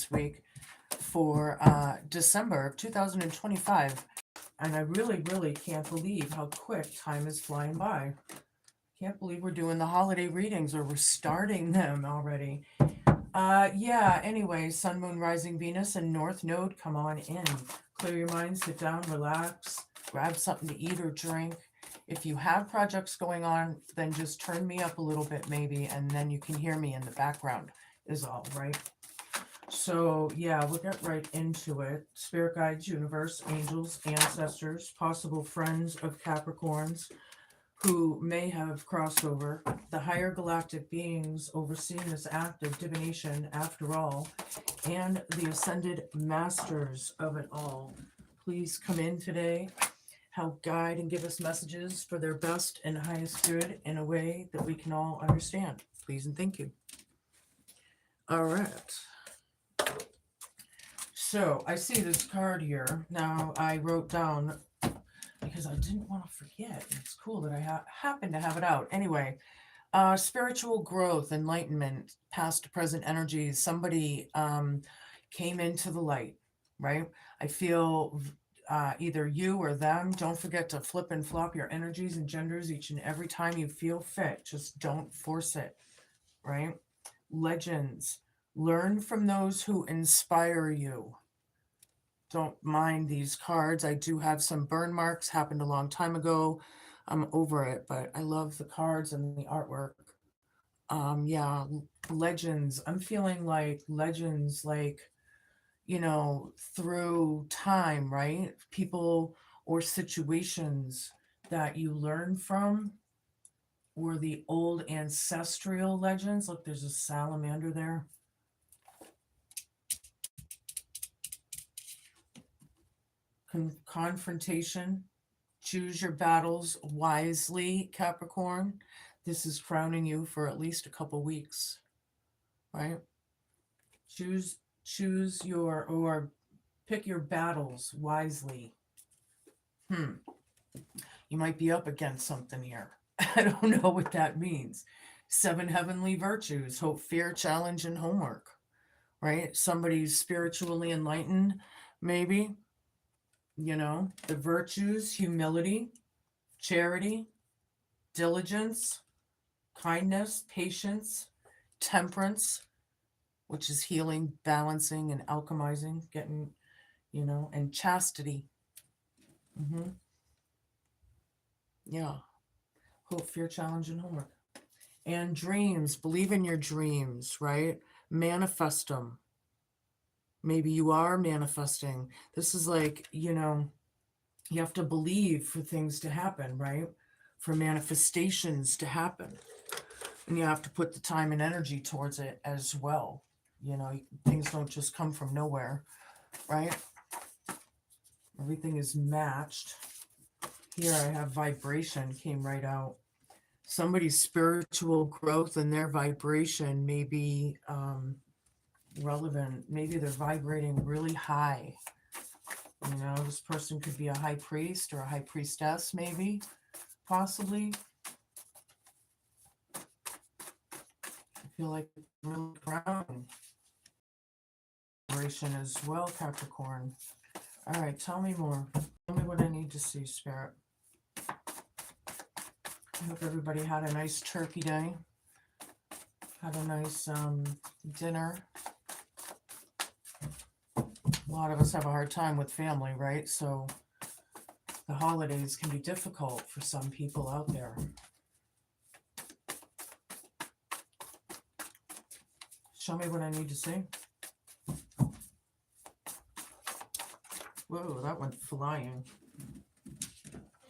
this week for December of 2025. And I really can't believe how quick time is flying by. Can't believe we're doing the holiday readings, or we're starting them already. Yeah, anyway, Sun, Moon, Rising, Venus, and North Node, come on in. Clear your mind, sit down, relax, grab something to eat or drink. If you have projects going on, then just turn me up a little bit maybe, and then you can hear me in the background is all, right? So yeah, we'll get right into it. Spirit guides, universe, angels, ancestors, possible friends of Capricorns who may have crossed over, the higher galactic beings overseeing this act of divination after all, and the ascended masters of it all. Please come in today, help guide and give us messages for their best and highest good in a way that we can all understand. Please and thank you. All right. So I see this card here. Now I wrote down, because I didn't want to forget. It's cool that I happen to have it out. Anyway, spiritual growth, enlightenment, past to present energies. Somebody came into the light, right? I feel either you or them. Don't forget to flip and flop your energies and genders each and every time you feel fit. Just don't force it, right? Legends. Learn from those who inspire you. Don't mind these cards. I do have some burn marks, happened a long time ago. I'm over it, but I love the cards and the artwork. Yeah, legends. I'm feeling like legends, like, through time, right? People or situations that you learn from, or the old ancestral legends. Look, there's a salamander there. Confrontation. Choose your battles wisely, Capricorn. This is crowning you for at least a couple weeks, right? Choose your, or pick your battles wisely. You might be up against something here. I don't know what that means. 7 heavenly virtues: hope, fear, challenge, and homework, right? Somebody's spiritually enlightened, maybe. The virtues: humility, charity, diligence, kindness, patience, temperance, which is healing, balancing, and alchemizing, getting, and chastity. Yeah. Hope, fear, challenge, and homework. And dreams. Believe in your dreams, right? Manifest them. Maybe you are manifesting. This is like, you have to believe for things to happen, right? For manifestations to happen. And you have to put the time and energy towards it as well. Things don't just come from nowhere, right? Everything is matched. Here I have vibration, came right out. Somebody's spiritual growth and their vibration may be relevant. Maybe they're vibrating really high. This person could be a high priest or a high priestess, maybe, possibly. I feel like really ground vibration as well, Capricorn. All right, tell me more. Tell me what I need to see, Spirit. I hope everybody had a nice turkey day. Had a nice dinner. A lot of us have a hard time with family, right? So the holidays can be difficult for some people out there. Show me what I need to see. Whoa, that went flying.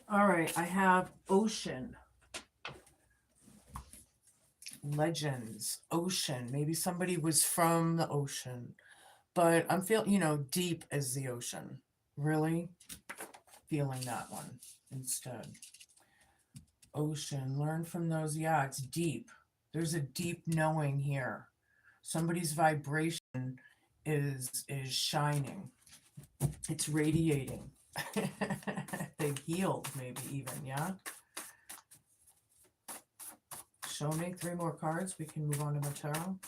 All right, I have ocean. Legends, ocean. Maybe somebody was from the ocean, but I'm feeling, deep as the ocean. Really feeling that one instead. Ocean, learn from those. Yeah, it's deep. There's a deep knowing here. Somebody's vibration is shining. It's radiating. They've healed, maybe even, yeah? Show me 3 more cards. We can move on to my tarot.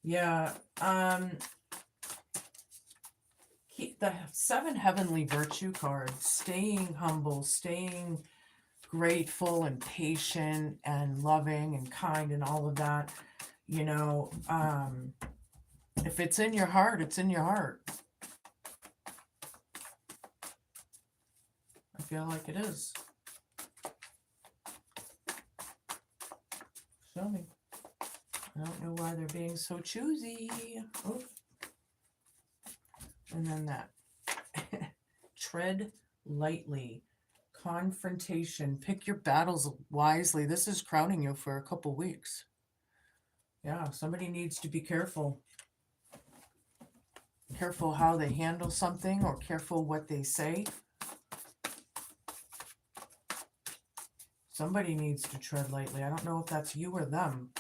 Yeah. Keep the 7 heavenly virtue cards, staying humble, staying grateful and patient and loving and kind and all of that. You know, if it's in your heart, it's in your heart. I feel like it is. Show me. I don't know why they're being so choosy. Oh. And then that. Tread lightly. Confrontation. Pick your battles wisely. This is crowning you for a couple weeks. Yeah, somebody needs to be careful. Careful how they handle something, or careful what they say. Somebody needs to tread lightly. I don't know if that's you or them.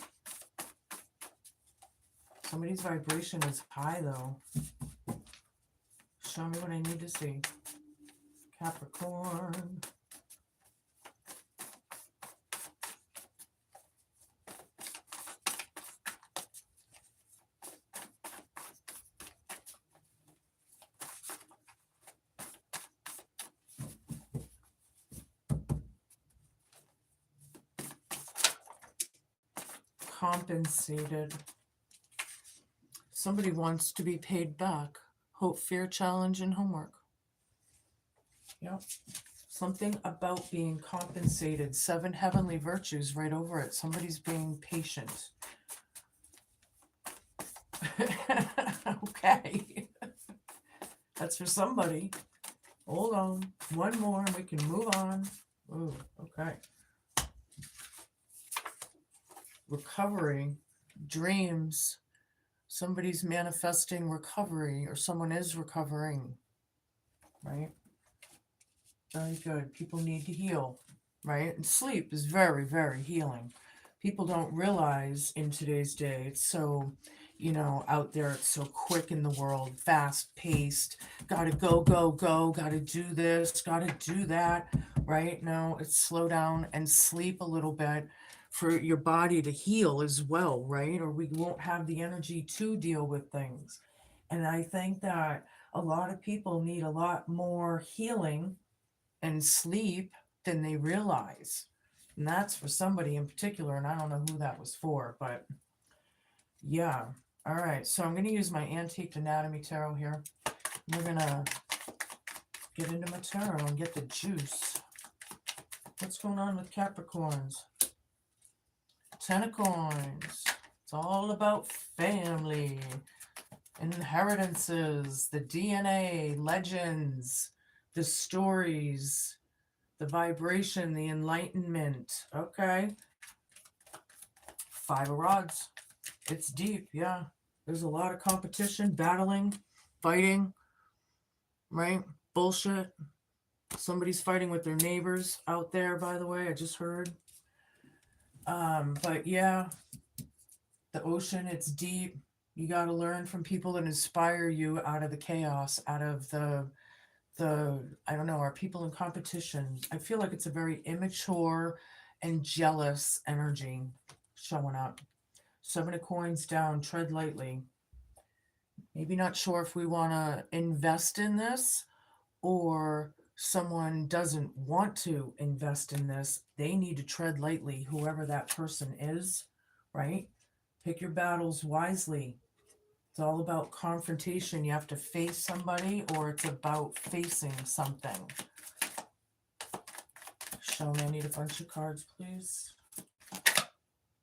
Somebody's vibration is high, though. Show me what I need to see. Capricorn. Compensated. Somebody wants to be paid back. Hope, fear, challenge, and homework. Yep. Something about being compensated. 7 heavenly virtues right over it. Somebody's being patient. Okay. That's for somebody. Hold on. One more and we can move on. Ooh, okay. Recovery. Dreams. Somebody's manifesting recovery, or someone is recovering. Right? Very good. People need to heal. Right? And sleep is very, very healing. People don't realize in today's day, it's so, out there, it's so quick in the world, fast paced, gotta go, go, go, gotta do this, gotta do that, right? No, it's slow down and sleep a little bit for your body to heal as well, right? Or we won't have the energy to deal with things. And I think that a lot of people need a lot more healing and sleep than they realize. And that's for somebody in particular, and I don't know who that was for, but yeah. All right, so I'm going to use my Antique Anatomy Tarot here. We're going to get into my tarot and get the juice. What's going on with Capricorns? 10 of Coins. It's all about family, inheritances, the DNA, legends, the stories, the vibration, the enlightenment. Okay. 5 of Rods. It's deep, yeah. There's a lot of competition, battling, fighting, right? Bullshit. Somebody's fighting with their neighbors out there, by the way, I just heard. But yeah, the ocean, it's deep. You got to learn from people that inspire you out of the chaos, out of the I don't know, are people in competition? I feel like it's a very immature and jealous energy showing up. 7 of Coins down, tread lightly. Maybe not sure if we want to invest in this, or someone doesn't want to invest in this. They need to tread lightly, whoever that person is, right? Pick your battles wisely. It's all about confrontation. You have to face somebody, or it's about facing something. Show me, I need a bunch of cards, please.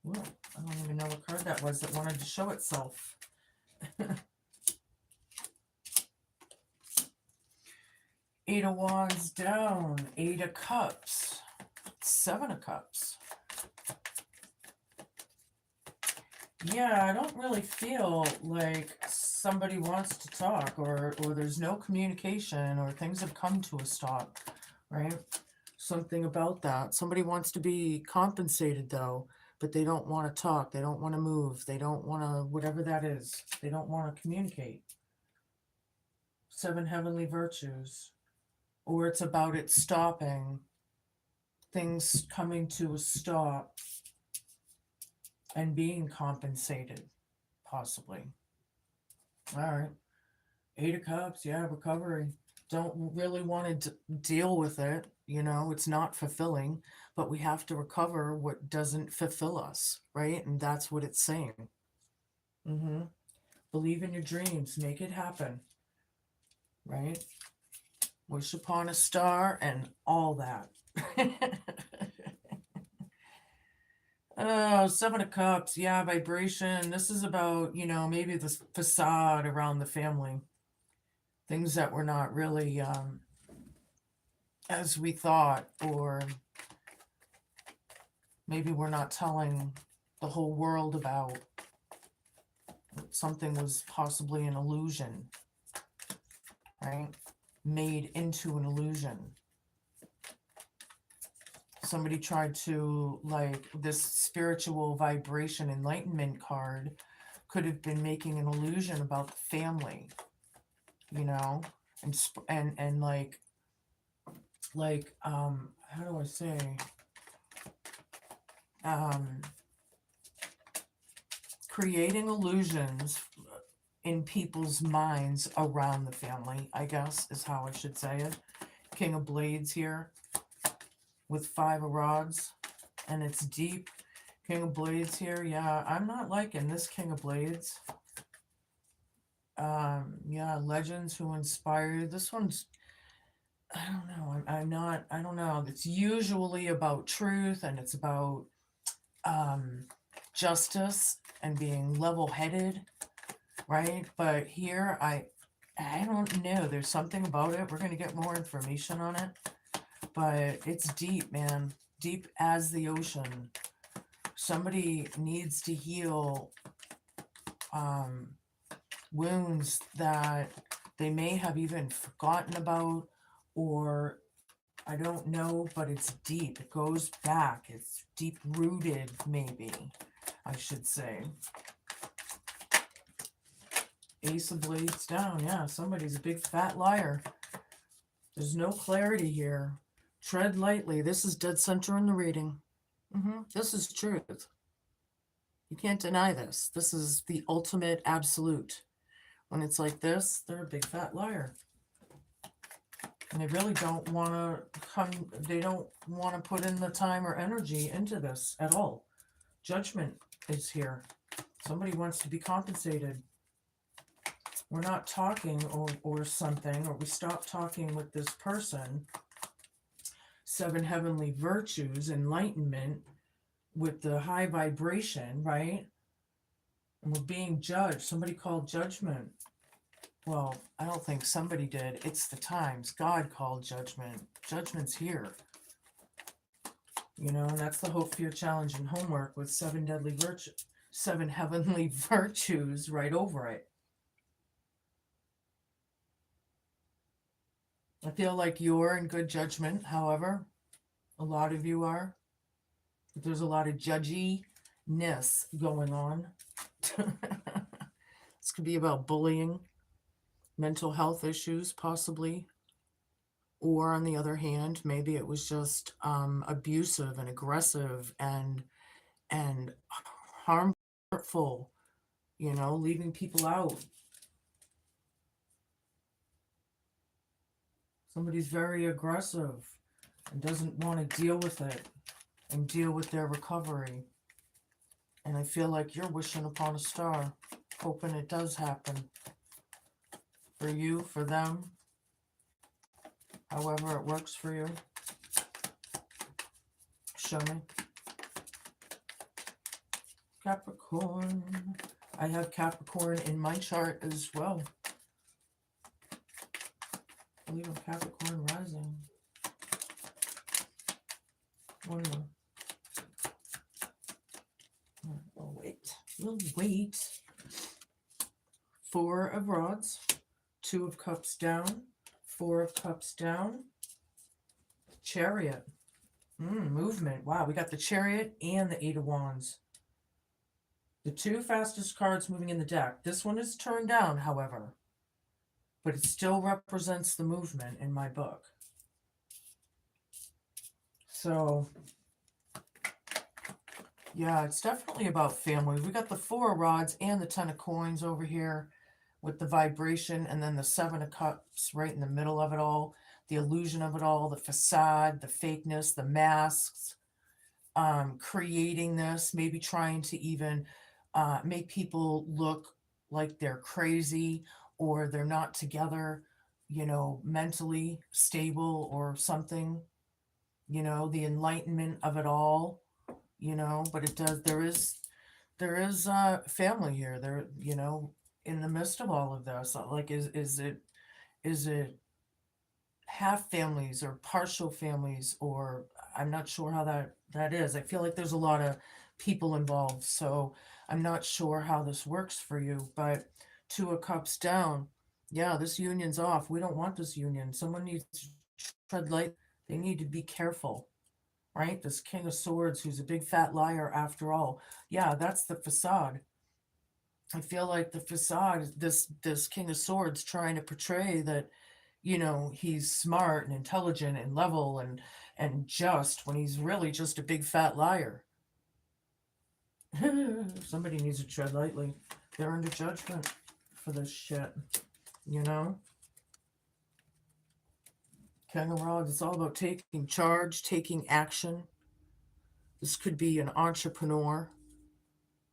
Whoa, I don't even know what card that was that wanted to show itself. 8 of Wands down, 8 of Cups, 7 of Cups. Yeah, I don't really feel like somebody wants to talk, or there's no communication, or things have come to a stop, right? Something about that. Somebody wants to be compensated, though, but they don't want to talk. They don't want to move. They don't want to, whatever that is, they don't want to communicate. 7 heavenly virtues. Or it's about it stopping, things coming to a stop and being compensated, possibly. All right. 8 of Cups, yeah, recovery. Don't really want to deal with it. It's not fulfilling, but we have to recover what doesn't fulfill us, right? And that's what it's saying. Mm-hmm. Believe in your dreams, make it happen, right? Wish upon a star and all that. Oh, 7 of Cups, yeah, vibration. This is about, maybe the facade around the family. Things that were not really as we thought, or maybe we're not telling the whole world about. Something was possibly an illusion, right? Made into an illusion. Somebody tried to, like, this spiritual vibration enlightenment card could have been making an illusion about the family, and how do I say, creating illusions in people's minds around the family, I guess is how I should say it. King of Blades here with 5 of Rods, and it's deep. King of Blades here, yeah, I'm not liking this King of Blades. Yeah, legends who inspire you. This one's, I don't know, I don't know. It's usually about truth, and it's about justice and being level-headed, right? But here, I don't know. There's something about it. We're going to get more information on it. But it's deep, man. Deep as the ocean. Somebody needs to heal wounds that they may have even forgotten about, or I don't know, but it's deep. It goes back. It's deep-rooted, maybe, I should say. Ace of Blades down. Yeah, somebody's a big fat liar. There's no clarity here. Tread lightly. This is dead center in the reading. This is truth. You can't deny this. This is the ultimate absolute. When it's like this, they're a big fat liar. And they really don't want to put in the time or energy into this at all. Judgment is here. Somebody wants to be compensated. We're not talking or something, or we stop talking with this person. 7 heavenly virtues, enlightenment with the high vibration, right? And we're being judged. Somebody called judgment. Well, I don't think somebody did. It's the times. God called judgment. Judgment's here. And that's the hope, fear, challenge, and homework with 7 heavenly virtues right over it. I feel like you're in good judgment, however. A lot of you are. But there's a lot of judginess going on. This could be about bullying, mental health issues, possibly. Or on the other hand, maybe it was just abusive and aggressive and harmful, leaving people out. Somebody's very aggressive and doesn't want to deal with it and deal with their recovery. And I feel like you're wishing upon a star, hoping it does happen. For you, for them, however it works for you. Show me. Capricorn. I have Capricorn in my chart as well. I believe I'm Capricorn rising. One more. We'll wait. We'll wait. 4 of Rods. 2 of Cups down. 4 of Cups down. Chariot. Movement. Wow, we got the Chariot and the 8 of Wands. The 2 fastest cards moving in the deck. This one is turned down, however. But it still represents the movement in my book. So, Yeah, it's definitely about family. We got the Four of Rods and the Ten of Coins over here with the vibration, and then the Seven of Cups right in the middle of it all. The illusion of it all, the facade, the fakeness, the masks, creating this, maybe trying to even make people look like they're crazy or they're not together, mentally stable or something, the enlightenment of it all, but it does, there is family here, there, in the midst of all of this. Like, is it half families or partial families, or I'm not sure how that is. I feel like there's a lot of people involved, so I'm not sure how this works for you. But Two of Cups down, yeah, this union's off. We don't want this union. Someone needs to tread light. They need to be careful, right? This King of Swords, who's a big fat liar after all. Yeah, that's the facade. I feel like the facade, this King of Swords trying to portray that, he's smart and intelligent and level and just, when he's really just a big fat liar. Somebody needs to tread lightly. They're under judgment for this shit, you know? King of Rods, it's all about taking charge, taking action. This could be an entrepreneur,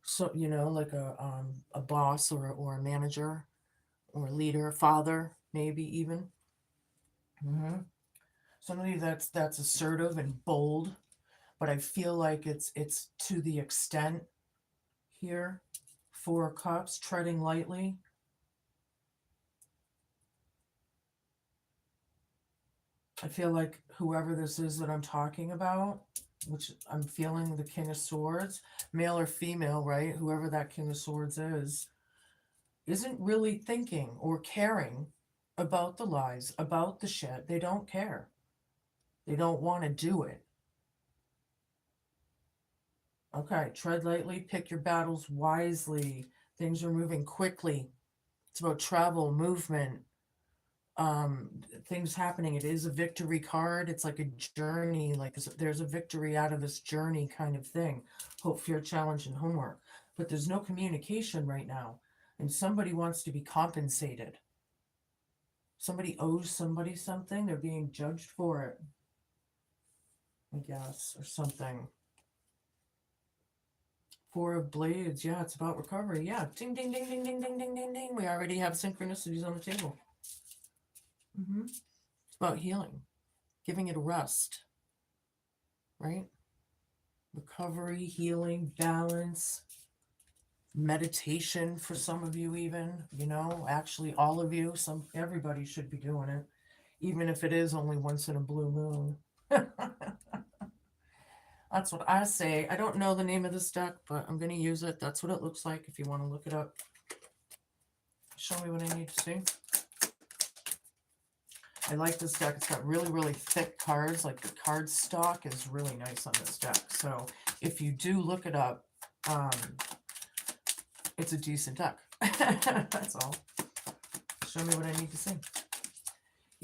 so, like a boss or a manager or a leader, a father, maybe even. Somebody that's assertive and bold, but I feel like it's to the extent here. Four of Cups, treading lightly. I feel like whoever this is that I'm talking about, which I'm feeling the King of Swords, male or female, right? Whoever that King of Swords is, isn't really thinking or caring about the lies, about the shit. They don't care. They don't want to do it. Okay, tread lightly, pick your battles wisely. Things are moving quickly. It's about travel, movement, things happening. It is a victory card. It's like a journey, like there's a victory out of this journey kind of thing. Hope, fear, challenge, and homework. But there's no communication right now. And somebody wants to be compensated. Somebody owes somebody something. They're being judged for it, I guess, or something. Four of Blades, yeah, it's about recovery. Yeah, ding, ding, ding, ding, ding, ding, ding, ding, ding. We already have synchronicities on the table. It's about healing, giving it a rest, right? Recovery, healing, balance, meditation for some of you, even, actually all of you. Everybody should be doing it, even if it is only once in a blue moon. That's what I say. I don't know the name of this deck, but I'm going to use it. That's what it looks like if you want to look it up. Show me what I need to see. I like this deck. It's got really, really thick cards. Like, the card stock is really nice on this deck. So if you do look it up, it's a decent deck. That's all. Show me what I need to see.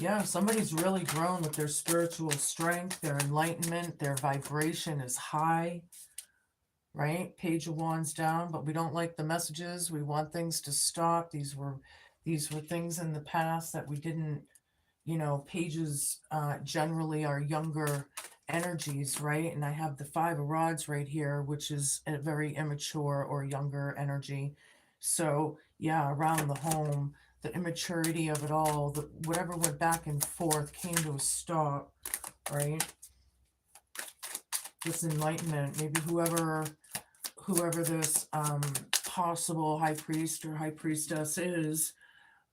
Yeah, somebody's really grown with their spiritual strength, their enlightenment, their vibration is high, right? Page of Wands down, but we don't like the messages. We want things to stop. These were things in the past that we didn't, pages generally are younger energies, right? And I have the Five of Rods right here, which is a very immature or younger energy. So yeah, around the home, the immaturity of it all, whatever went back and forth came to a stop, right? This enlightenment, maybe whoever this possible high priest or high priestess is,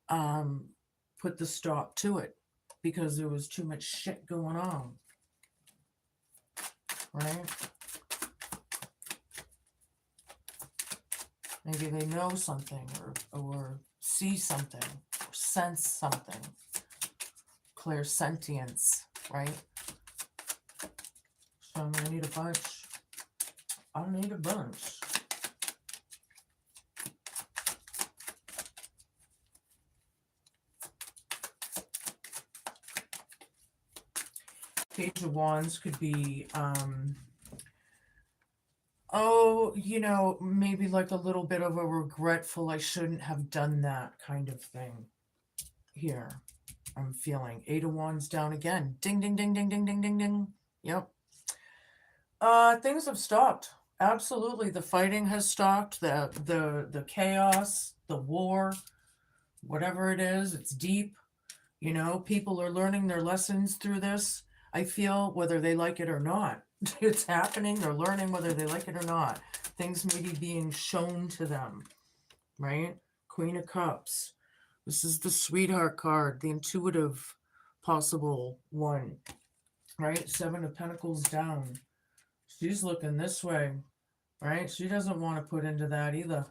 put the stop to it because there was too much shit going on, right? Maybe they know something or see something or sense something. Clairsentience, right? So I need a bunch. I need a bunch. Page of Wands could be Oh, you know, maybe like a little bit of a regretful, I shouldn't have done that kind of thing here. I'm feeling 8 of Wands down again. Ding, ding, ding, ding, ding, ding, ding, ding. Yep. Things have stopped. Absolutely. The fighting has stopped. The chaos, the war, whatever it is, it's deep. You know, people are learning their lessons through this. I feel whether they like it or not. It's happening. They're learning whether they like it or not. Things may be being shown to them, right? Queen of Cups. This is the sweetheart card, the intuitive possible one, right? 7 of Pentacles down. She's looking this way, right? She doesn't want to put into that either,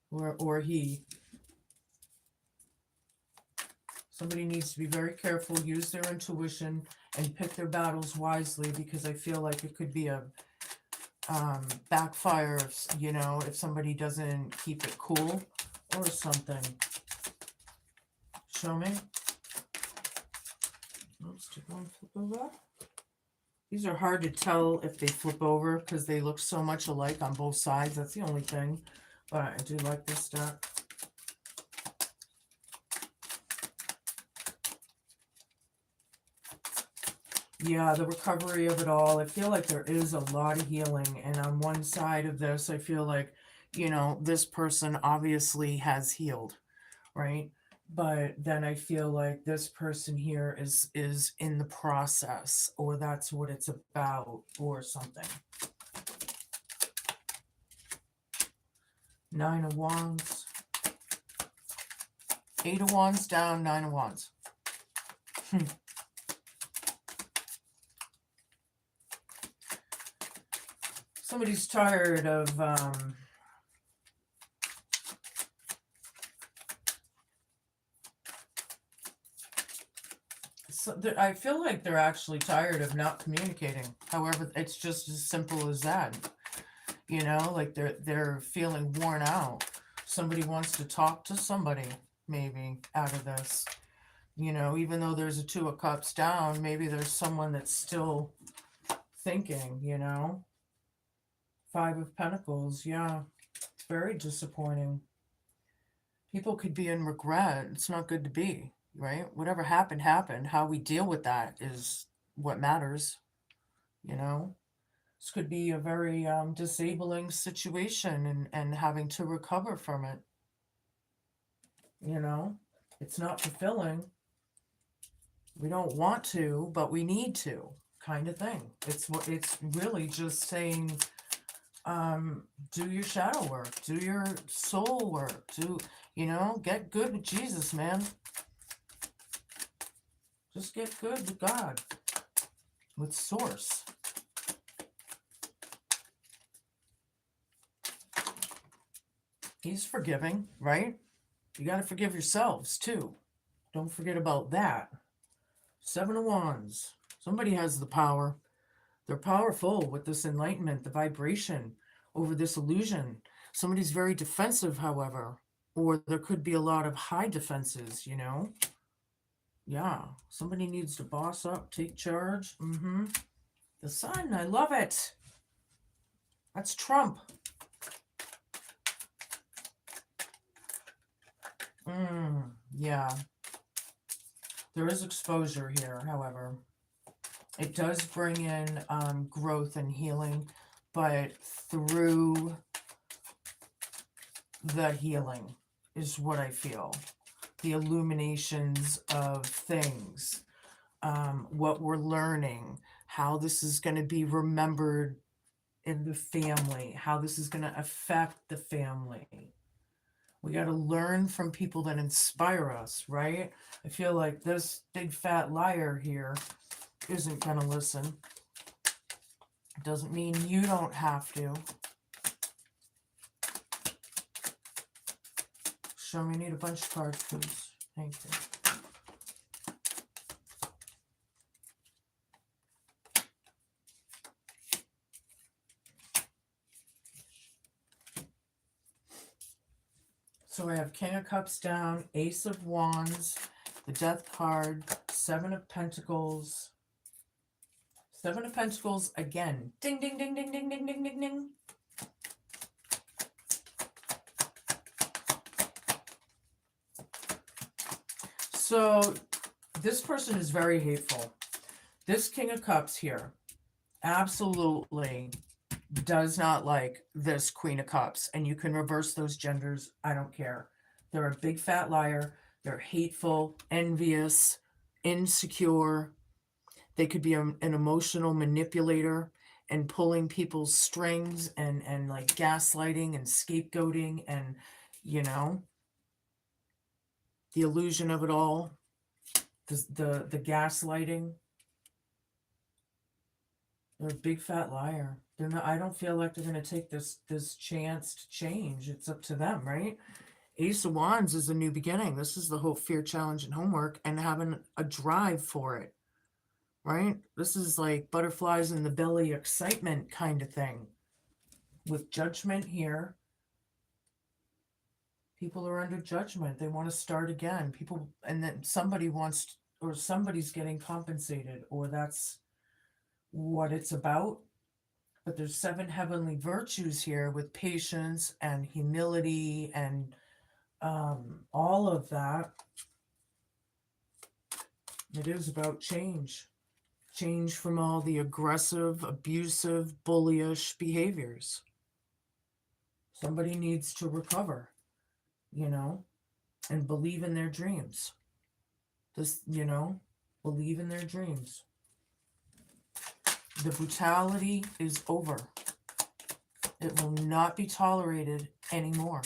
or he. Somebody needs to be very careful, use their intuition, and pick their battles wisely, because I feel like it could be a backfire, you know, if somebody doesn't keep it cool or something. Show me. Oops, did one flip over? These are hard to tell if they flip over because they look so much alike on both sides. That's the only thing. But I do like this deck. Yeah, the recovery of it all. I feel like there is a lot of healing. And on one side of this, I feel like, you know, this person obviously has healed, right? But then I feel like this person here is in the process, or that's what it's about, or something. 9 of Wands. 8 of Wands down, 9 of Wands. Somebody's tired of I feel like they're actually tired of not communicating. However, it's just as simple as that. You know, like they're feeling worn out. Somebody wants to talk to somebody, maybe, out of this. You know, even though there's a 2 of Cups down, maybe there's someone that's still thinking, you know. 5 of Pentacles, yeah. It's very disappointing. People could be in regret. It's not good to be, right? Whatever happened, happened. How we deal with that is what matters, you know. This could be a very disabling situation, and having to recover from it. You know, it's not fulfilling. We don't want to, but we need to, kind of thing. It's really just saying, do your shadow work, do your soul work, you know, get good with Jesus, man. Just get good with God, with Source. He's forgiving, right? You got to forgive yourselves too. Don't forget about that. 7 of Wands. Somebody has the power. They're powerful with this enlightenment, the vibration over this illusion. Somebody's very defensive, however, or there could be a lot of high defenses, you know? Yeah, somebody needs to boss up, take charge. The Sun, I love it. That's Trump. Yeah. There is exposure here, however. It does bring in growth and healing, but through the healing is what I feel. The illuminations of things, what we're learning, how this is going to be remembered in the family, how this is going to affect the family. We got to learn from people that inspire us, right? I feel like this big fat liar here isn't going to listen. It doesn't mean you don't have to. Show me, need a bunch of cards, please. Thank you. So I have King of Cups down, Ace of Wands, the Death card, 7 of Pentacles. 7 of Pentacles again. Ding, ding, ding, ding, ding, ding, ding, ding, ding. So this person is very hateful. This King of Cups here absolutely does not like this Queen of Cups. And you can reverse those genders. I don't care. They're a big fat liar. They're hateful, envious, insecure. They could be an emotional manipulator and pulling people's strings and like gaslighting and scapegoating and, you know, the illusion of it all, the gaslighting. They're a big fat liar. They're not. I don't feel like they're going to take this chance to change. It's up to them, right? Ace of Wands is a new beginning. This is the hope, fear, challenge, and homework, and having a drive for it, right? This is like butterflies in the belly, excitement kind of thing. With judgment here, people are under judgment. They want to start again. People, and then somebody wants, or somebody's getting compensated, or that's what it's about. But there's 7 heavenly virtues here with patience and humility and all of that. It is about change. Change from all the aggressive, abusive, bullyish behaviors. Somebody needs to recover, you know, and believe in their dreams. Just, you know, believe in their dreams. The brutality is over. It will not be tolerated anymore,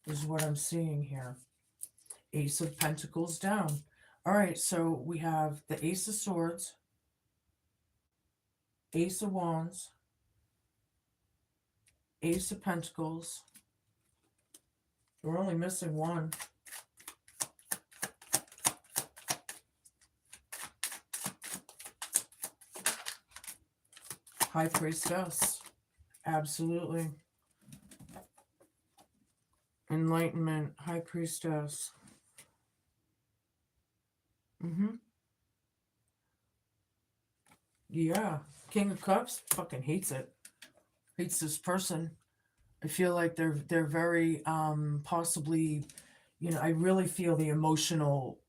is what I'm seeing here. Ace of Pentacles down. All right, so we have the Ace of Swords, Ace of Wands, Ace of Pentacles. We're only missing one. High Priestess. Absolutely. Enlightenment. High Priestess. Yeah. King of Cups fucking hates it. Hates this person. I feel like they're very possibly, you know, I really feel the emotional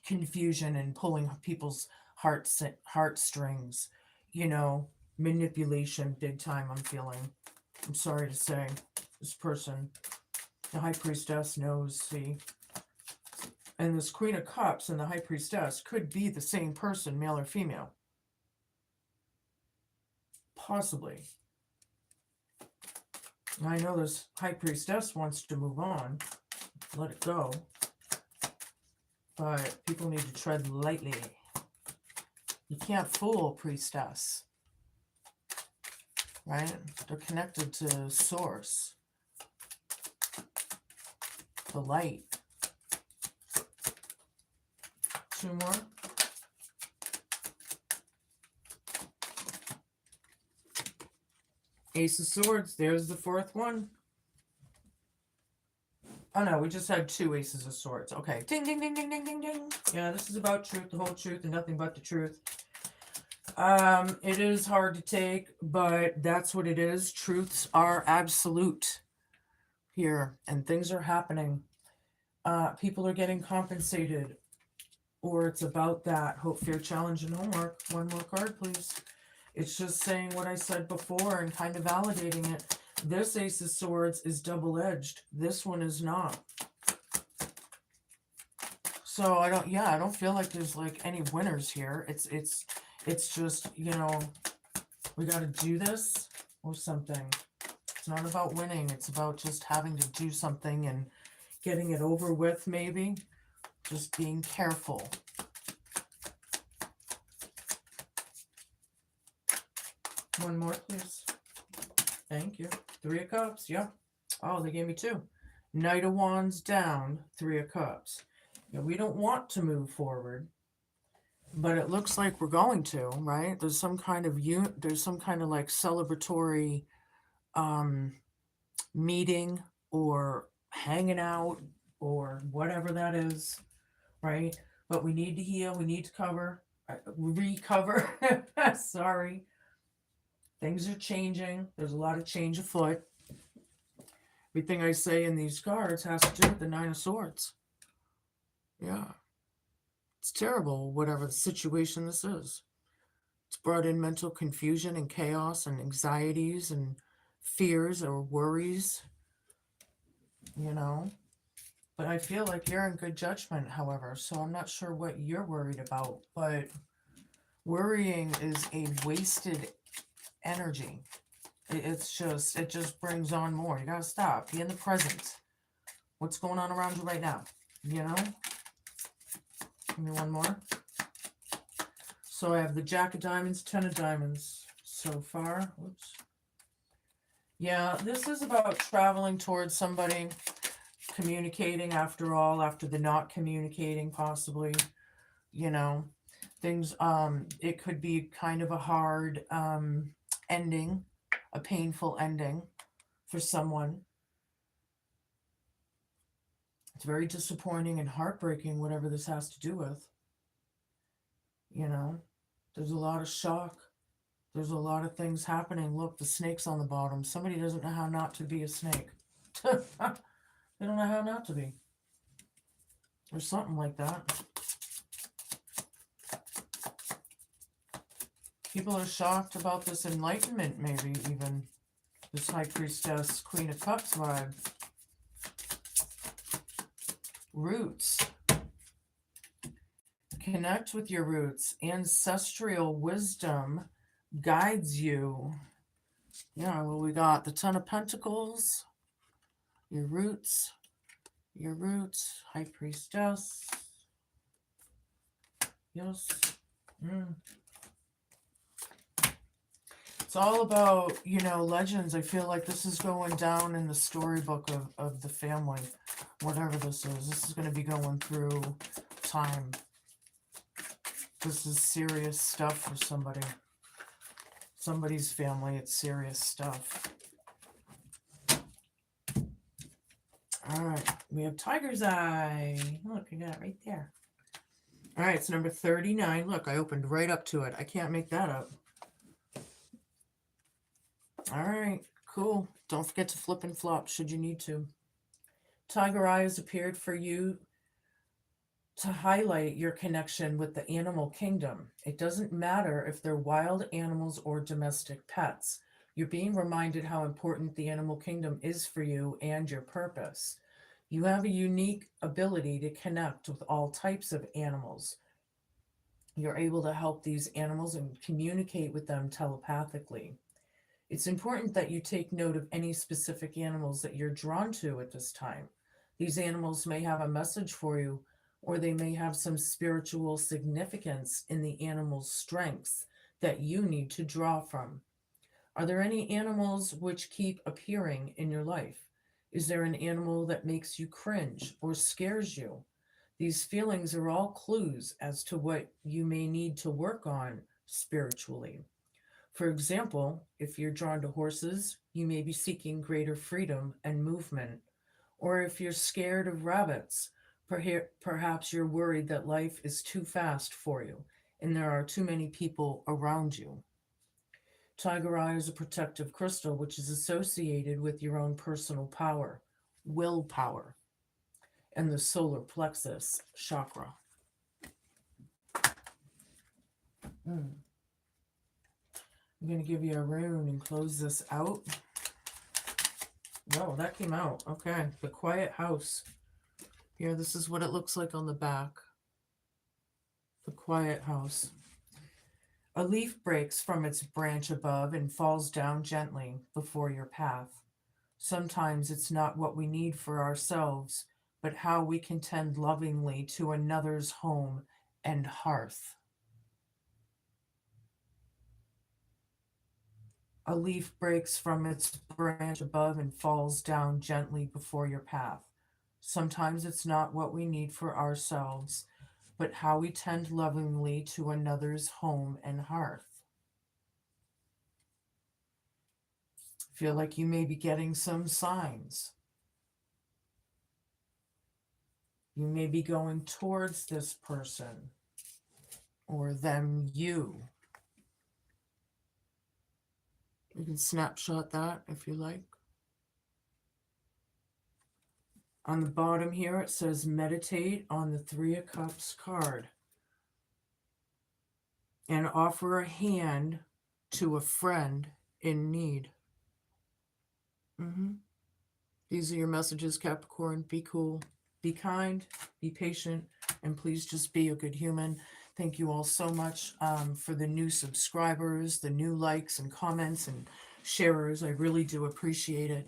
confusion and pulling people's heartstrings, you know, manipulation big time. I'm feeling. I'm sorry to say, this person, the High Priestess knows, see, and this Queen of Cups and the High Priestess could be the same person, male or female, possibly. I know this High Priestess wants to move on, let it go, but people need to tread lightly. You can't fool Priestess, right? They're connected to Source, the light. 2 more. Ace of Swords, there's the 4th one. Oh no, we just had 2 Aces of Swords. Okay. Ding, ding, ding, ding, ding, ding, ding. Yeah, this is about truth, the whole truth, and nothing but the truth. It is hard to take, but that's what it is. Truths are absolute here, and things are happening. People are getting compensated, or it's about that. Hope, fear, challenge, and homework. 1 more card, please. It's just saying what I said before and kind of validating it. This Ace of Swords is double-edged. This one is not. So I don't feel like there's like any winners here. It's just, you know, we got to do this or something. It's not about winning. It's about just having to do something and getting it over with, maybe. Just being careful. One more, please. Thank you. 3 of Cups. Yeah. Oh, they gave me 2. Knight of Wands down. 3 of Cups. Yeah, we don't want to move forward, but it looks like we're going to, right? There's some kind of like celebratory meeting or hanging out or whatever that is, right? But we need to heal. We need to recover. Sorry. Things are changing. There's a lot of change afoot. Everything I say in these cards has to do with the 9 of Swords. Yeah. It's terrible, whatever the situation this is. It's brought in mental confusion and chaos and anxieties and fears or worries, you know. But I feel like you're in good judgment, however, so I'm not sure what you're worried about. But worrying is a wasted energy. It just brings on more. You gotta stop. Be in the present. What's going on around you right now? You know? Give me one more. So I have the Jack of Diamonds, 10 of Diamonds so far. Whoops. Yeah, this is about traveling towards somebody, communicating after all, after the not communicating possibly, you know. Things, it could be kind of a hard ending, a painful ending for someone. It's very disappointing and heartbreaking, whatever this has to do with, you know. There's a lot of shock. There's a lot of things happening. Look, the snake's on the bottom. Somebody doesn't know how not to be a snake. They don't know how not to be. Or something like that. People are shocked about this enlightenment, maybe even. This High Priestess, Queen of Cups vibe. Roots. Connect with your roots. Ancestral wisdom guides you. Yeah, well, we got the Ten of Pentacles. Your roots. Your roots. High Priestess. Yes. It's all about, you know, legends. I feel like this is going down in the storybook of the family. Whatever this is. This is going to be going through time. This is serious stuff for somebody. Somebody's family. It's serious stuff. All right. We have Tiger's Eye. Look, I got it right there. All right. It's number 39. Look, I opened right up to it. I can't make that up. All right. Cool. Don't forget to flip and flop should you need to. Tiger Eye has appeared for you to highlight your connection with the animal kingdom. It doesn't matter if they're wild animals or domestic pets. You're being reminded how important the animal kingdom is for you and your purpose. You have a unique ability to connect with all types of animals. You're able to help these animals and communicate with them telepathically. It's important that you take note of any specific animals that you're drawn to at this time. These animals may have a message for you, or they may have some spiritual significance in the animal's strengths that you need to draw from. Are there any animals which keep appearing in your life? Is there an animal that makes you cringe or scares you? These feelings are all clues as to what you may need to work on spiritually. For example, if you're drawn to horses, you may be seeking greater freedom and movement. Or if you're scared of rabbits, perhaps you're worried that life is too fast for you and there are too many people around you. Tiger Eye is a protective crystal which is associated with your own personal power, willpower, and the solar plexus chakra. I'm going to give you a rune and close this out. Whoa, that came out. Okay, the Quiet House. Here, this is what it looks like on the back. The Quiet House. A leaf breaks from its branch above and falls down gently before your path. Sometimes it's not what we need for ourselves, but how we can tend lovingly to another's home and hearth. A leaf breaks from its branch above and falls down gently before your path. Sometimes it's not what we need for ourselves, but how we tend lovingly to another's home and hearth. Feel like you may be getting some signs. You may be going towards this person or them, you. You can snapshot that if you like. On the bottom here, it says meditate on the Three of Cups card and offer a hand to a friend in need. These are your messages, Capricorn. Be cool, be kind, be patient, and please just be a good human. Thank you all so much for the new subscribers, the new likes and comments and sharers. I really do appreciate it.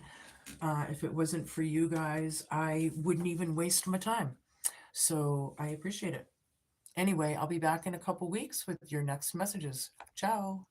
If it wasn't for you guys, I wouldn't even waste my time. So I appreciate it. Anyway, I'll be back in a couple weeks with your next messages. Ciao.